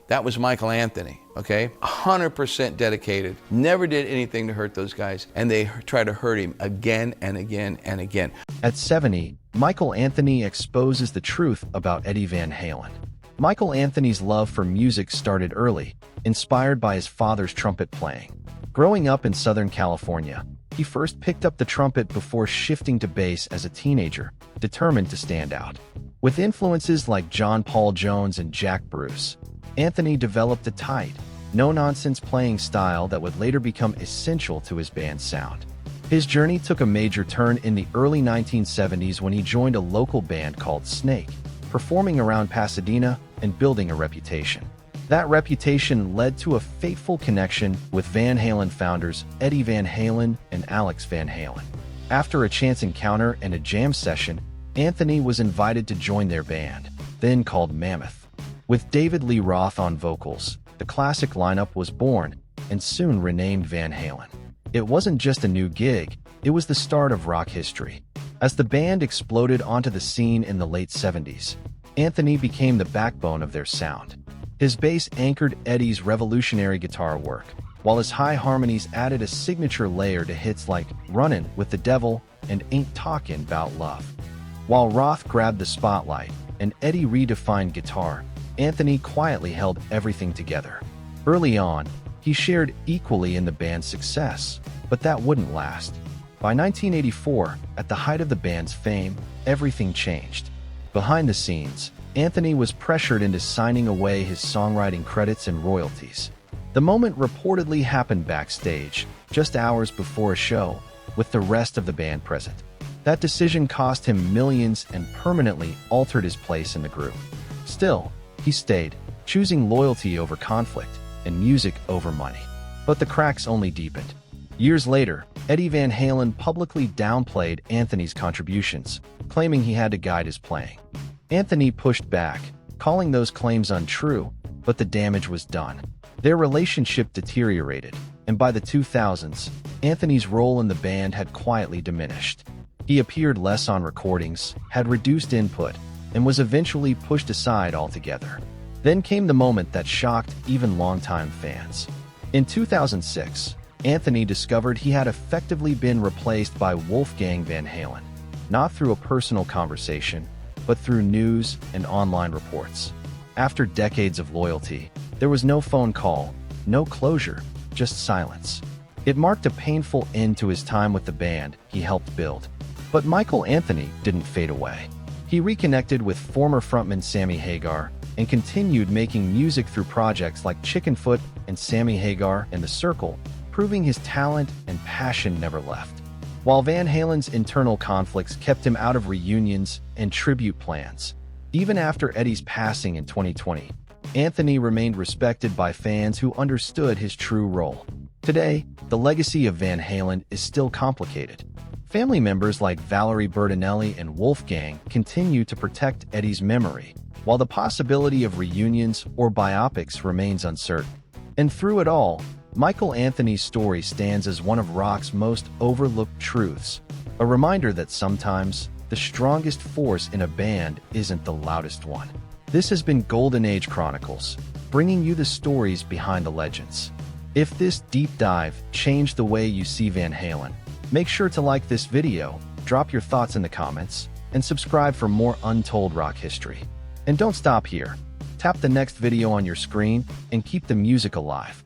That was Michael Anthony, okay? 100% dedicated, never did anything to hurt those guys, and they try to hurt him again and again and again. At 70, Michael Anthony exposes the truth about Eddie Van Halen. Michael Anthony's love for music started early, inspired by his father's trumpet playing. Growing up in Southern California, he first picked up the trumpet before shifting to bass as a teenager, determined to stand out. With influences like John Paul Jones and Jack Bruce, Anthony developed a tight, no-nonsense playing style that would later become essential to his band's sound. His journey took a major turn in the early 1970s when he joined a local band called Snake, performing around Pasadena and building a reputation. That reputation led to a fateful connection with Van Halen founders Eddie Van Halen and Alex Van Halen. After a chance encounter and a jam session, Anthony was invited to join their band, then called Mammoth. With David Lee Roth on vocals, the classic lineup was born and soon renamed Van Halen. It wasn't just a new gig, it was the start of rock history. As the band exploded onto the scene in the late 70s, Anthony became the backbone of their sound. His bass anchored Eddie's revolutionary guitar work, while his high harmonies added a signature layer to hits like Runnin' with the Devil and Ain't Talkin' 'Bout Love. While Roth grabbed the spotlight and Eddie redefined guitar, Anthony quietly held everything together. Early on, he shared equally in the band's success, but that wouldn't last. By 1984, at the height of the band's fame, everything changed. Behind the scenes, Anthony was pressured into signing away his songwriting credits and royalties. The moment reportedly happened backstage, just hours before a show, with the rest of the band present. That decision cost him millions and permanently altered his place in the group. Still, he stayed, choosing loyalty over conflict and music over money. But the cracks only deepened. Years later, Eddie Van Halen publicly downplayed Anthony's contributions, claiming he had to guide his playing. Anthony pushed back, calling those claims untrue, but the damage was done. Their relationship deteriorated, and by the 2000s, Anthony's role in the band had quietly diminished. He appeared less on recordings, had reduced input, and was eventually pushed aside altogether. Then came the moment that shocked even longtime fans. In 2006, Anthony discovered he had effectively been replaced by Wolfgang Van Halen, not through a personal conversation, but through news and online reports. After decades of loyalty, there was no phone call, no closure, just silence. It marked a painful end to his time with the band he helped build. But Michael Anthony didn't fade away. He reconnected with former frontman Sammy Hagar and continued making music through projects like Chickenfoot and Sammy Hagar and The Circle, proving his talent and passion never left. While Van Halen's internal conflicts kept him out of reunions and tribute plans, even after Eddie's passing in 2020, Anthony remained respected by fans who understood his true role. Today, the legacy of Van Halen is still complicated. Family members like Valerie Bertinelli and Wolfgang continue to protect Eddie's memory, while the possibility of reunions or biopics remains uncertain. And through it all, Michael Anthony's story stands as one of rock's most overlooked truths, a reminder that sometimes the strongest force in a band isn't the loudest one. This has been Golden Age Chronicles, bringing you the stories behind the legends. If this deep dive changed the way you see Van Halen, make sure to like this video, drop your thoughts in the comments, and subscribe for more untold rock history. And don't stop here. Tap the next video on your screen and keep the music alive.